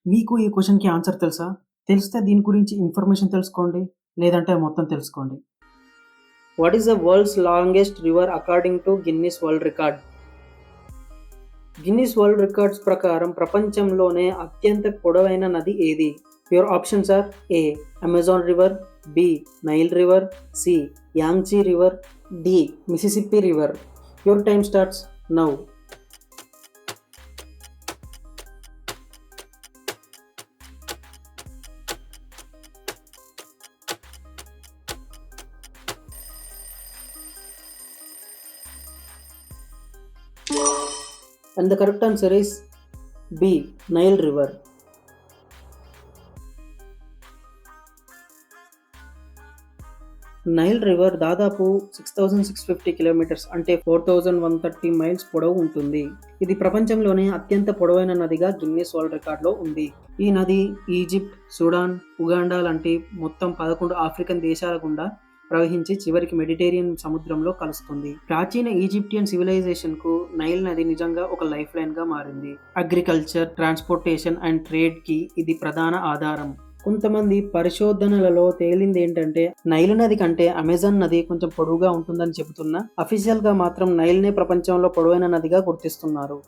మీకు ఈ క్వెషన్‌కి ఆన్సర్ తెలుసా? తెలిస్తే దీని గురించి ఇన్ఫర్మేషన్ తెలుసుకోండి. లేదంటే మొత్తం తెలుసుకోండి. What is the world's longest river according to Guinness world record? Guinness world records ప్రకారం ప్రపంచంలోనే అత్యంత పొడవైన నది ఏది? Your options are A. Amazon river, B. Nile river, C. Yangtze river, D. Mississippi river. Your time starts now. And the correct answer is B. Nile River. Nile river దాదాపు 6,650 kilometres అంటే 4,130 miles పొడవు ఉంటుంది. ఇది ప్రపంచంలోనే అత్యంత పొడవైన నదిగా Guinness world రికార్డులో ఉంది. ఈ నది ఈజిప్ట్, సుడాన్, ఉగాండా లాంటి మొత్తం 11 ఆఫ్రికన్ దేశాల గుండా ప్రవహించి చివరికి మెడిటేరియన్ సముద్రంలో కలుస్తుంది. ప్రాచీన ఈజిప్టియన్ సివిలైజేషన్ కు నైల్ నది నిజంగా ఒక లైఫ్ లైన్ గా మారింది. అగ్రికల్చర్, ట్రాన్స్పోర్టేషన్ అండ్ ట్రేడ్ కి ఇది ప్రధాన ఆధారం. కొంతమంది పరిశోధనలలో తేలింది ఏంటంటే నైల్ నది కంటే అమెజాన్ నది కొంచెం పొడవుగా ఉంటుందని చెబుతున్నా అఫీషియల్ గా మాత్రం నైల్ నే ప్రపంచంలో పొడవైన నదిగా గుర్తిస్తున్నారు.